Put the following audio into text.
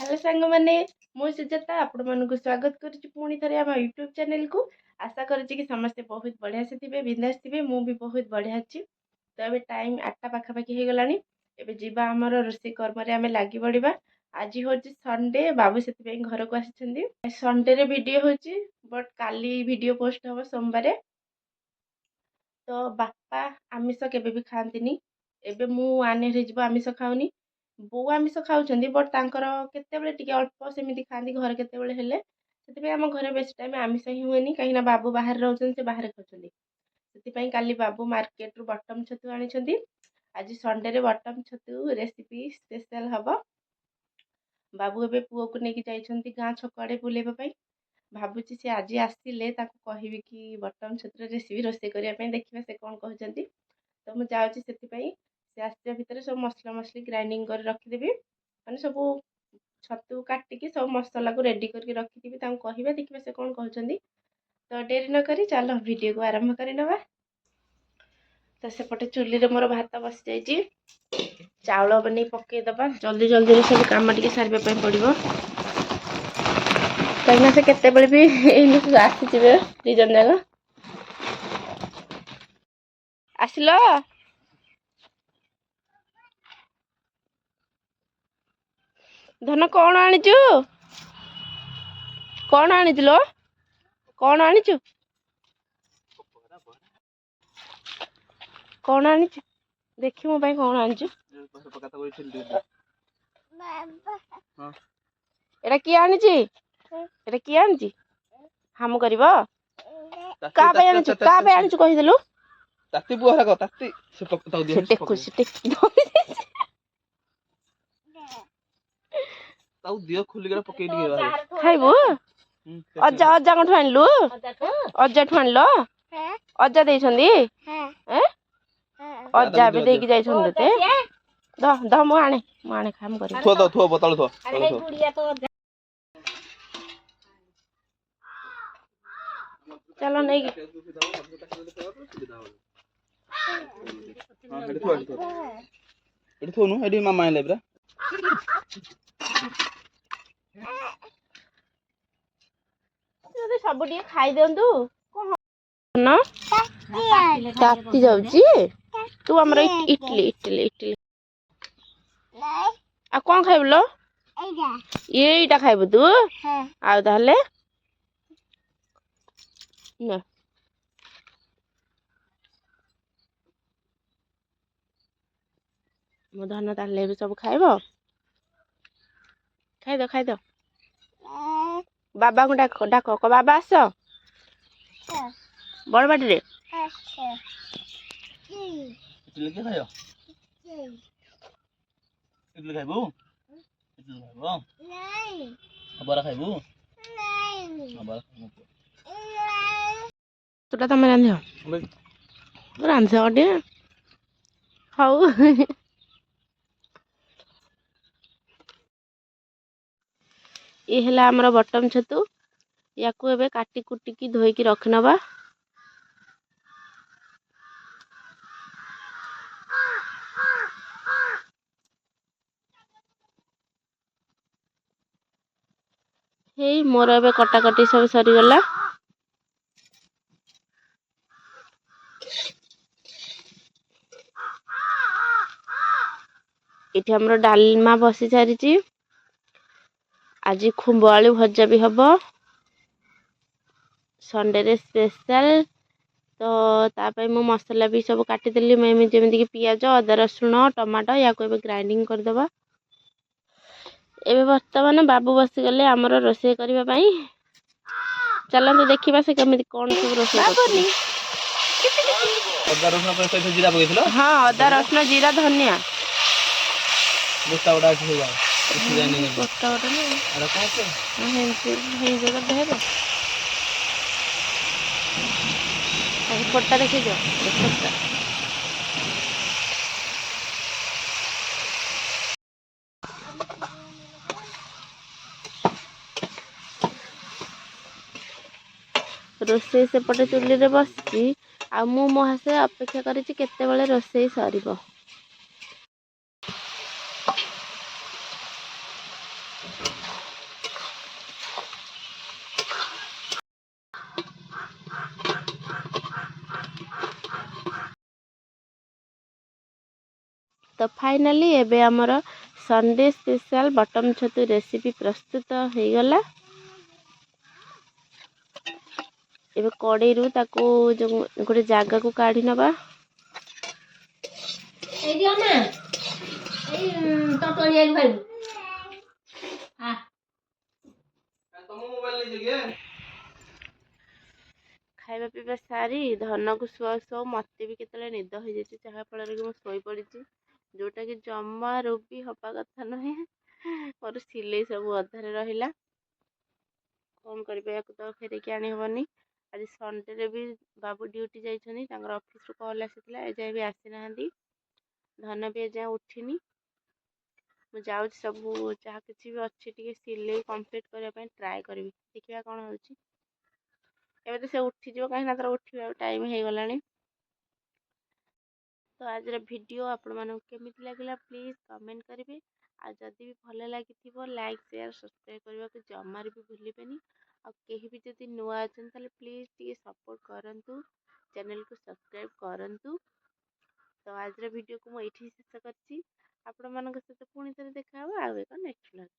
Hello सांग मैंने मु सुजाता आपण मानक स्वागत करुच्ची पुणी थे आम यूट्यूब चैनल को। आशा करुच्ची कि समस्ते बहुत बढ़िया से थे बिंदास थे मु भी बहुत बढ़िया अच्छी। तो अभी टाइम 8टा पाखापाखि हो गलानी। एबे जीवा आमर रोषे कर्म आम लगी पड़ा। आज हूँ संडे बाबू से घर को आसी संडे रे वीडियो होची बट काली वीडियो पोस्ट हम सोमवार। तो बापा आमिष केबे भी खाती एबे मु आने आमिष खाऊनी। बो आमिष खाऊँ बट तांकर केतेबेले टिके अल्प सेमिति खाती घर केतेबेले हेले से आम घर बेसी टाइम आमिष ही हुए कहीं बाबू बाहर रोचे से बाहर खाऊँ से काली बाबू मार्केट रु बटम छतु आनी। आज संडे रे बटम छतु रेसिपी स्पेशल हम। बाबू एबे पुओ को लेकिन जाइछंती गाँ छक आड़े बुलेबा। भावुची सी आज आसिले कहबी कि बटम छतुर रेसिपी रोषे करने देखिए से कौन कहते। तो मुझे जाऊँगी से आसिया भितर सब मसला मसली ग्राइंडिंग कर रखिदेवी मैंने सब छतु काटिकी सब मसला को रेडी करके रखिथी कहबे देखिए से कौन कहते। तो डेरी न करी चलो वीडियो को आरंभ करनवा। तो सेपटे चुली रे मोर भात बस जाइए चाउल बन पकईदबा जल्दी जल्दी सब कम टे सारे पड़ो कहीं से केतेबेले भी आसीजे दी जन जाक आसिल धन कौन आनीचु कौन आनीचुलो कौन आनीचु कौन आनीचु देखी मो भाई कौन आनीचु एटा किए आनीची एटा किए आनीची हम करबो का पे आनीचु कहिदेलु ताती बुआ रखो ताती से पकताऊ दियो से देखु से ताऊ दियो खुली कर पकई दिए बाहर खाइबो अज्जा अज्जा कोठु आनलु अज्जा ठु आनलो अज्जा देइछंदी हैं अज्जा भी देकी जाइछंदी ते द द मु आने खाम करी थो बोतल थो चलो नहीं हां एडी थो नु एडी मामा आइले ब्रा सब टे खाई दिंतु ना ताती जाउची तू हमर इडली इडली इडली आ कौन खाइबलो एटा खाइबो तू आ ताहले ना मो धन ताहले भी सब खाइबो खाई दो बाबा को डाक डाक को बाबा आस बड़ बाटी रे इडली के खायो इडली खाइबो नहीं अबरा खाइबो नहीं अबरा तोटा तमे रांधियो रांधे अडे खाऊ ये है आमर बटम छतु या काटी कुटिकी धोईकी रखनवा। हे मोर ए कटाकटी सब सरीगला। इथे हमर डालमा बसी सारी आज खुंब आलू भजा भी हम संडे रे स्पेशल। तो तापाई मो मसला भी सब काटिदेली जमीक पियाज अदा रसुण टमाटो या ग्राइंडिंग करदबा। एबे वर्तमान बाबू बसी गले आमर रोषे करने चलते देखा से कमी कौन सब रोषे हाँ अदा रसुण जीरा धनिया गोटा गोटा हो जाए गोटा गोटा अरे कौन से हे जगह देबो फोटा देखि जो फोटा रोषे सेपटे चुली रे बसची आ मु मोहासे अपेक्षा करिछि केतेबेले रोषे सरीबो। ତ ଫାଇନାଲି ଏବେ ଆମର ସଣ୍ଡେ ସ୍ପେଶାଲ ବଟମ୍ ଛତୁ ରେସିପି ପ୍ରସ୍ତୁତ ହେଇଗଲା। ଏବେ କଡ଼େଇରୁ ତାକୁ ଗୋଟେ ଜାଗାକୁ କାଢ଼ି ନେବା। ଖାଇବା ପିଇବା ସାରି ଧନକୁ ଶୁଆ ଶୁଆ ମୋତେ ବି କେତେବେଳେ ନିଦ ହେଇଯାଇଛି, ଯାହାଫଳରେ କି ମୁଁ ଶୋଇପଡ଼ିଛି, ଯେଉଁଟାକି ଜମାରୁ ବି ହେବା କଥା ନୁହେଁ। ମୋର ସିଲେଇ ସବୁ ଅଧାରେ ରହିଲା, କ'ଣ କରିବା, ୟାକୁ ତ ଫେରିକି ଆଣିହେବନି। ଆଜି ସଣ୍ଡେରେ ବି ବାବୁ ଡ୍ୟୁଟି ଯାଇଛନ୍ତି, ତାଙ୍କର ଅଫିସରୁ କଲ୍ ଆସିଥିଲା, ଏଯାଏଁ ବି ଆସିନାହାନ୍ତି। ଧନ ବି ଏଯାଏଁ ଉଠିନି। ମୁଁ ଯାଉଛି ସବୁ ଯାହା କିଛି ବି ଅଛି ଟିକେ ସିଲେଇ କମ୍ପ୍ଲିଟ୍ କରିବା ପାଇଁ ଟ୍ରାଏ କରିବି, ଦେଖିବା କ'ଣ ହେଉଛି। ଏବେ ତ ସେ ଉଠିଯିବ, କାହିଁକିନା ତାର ଉଠିବା ଟାଇମ୍ ହେଇଗଲାଣି। ତ ଆଜିର ଭିଡ଼ିଓ ଆପଣମାନଙ୍କୁ କେମିତି ଲାଗିଲା ପ୍ଲିଜ୍ କମେଣ୍ଟ କରିବେ। ଆଉ ଯଦି ବି ଭଲ ଲାଗିଥିବ ଲାଇକ୍ ସେୟାର ସବସ୍କ୍ରାଇବ୍ କରିବାକୁ ଜମାରୁ ବି ଭୁଲିବେନି। ଆଉ କେହି ବି ଯଦି ନୂଆ ଅଛନ୍ତି ତାହେଲେ ପ୍ଲିଜ୍ ଟିକେ ସପୋର୍ଟ କରନ୍ତୁ, ଚ୍ୟାନେଲକୁ ସବସ୍କ୍ରାଇବ୍ କରନ୍ତୁ। ତ ଆଜିର ଭିଡ଼ିଓକୁ ମୁଁ ଏଇଠି ଶେଷ କରିଛି। ଆପଣମାନଙ୍କ ସହିତ ପୁଣି ଥରେ ଦେଖା ହେବ ଆଉ ଏକ ନେକ୍ସଟ ବ୍ଲଗରେ।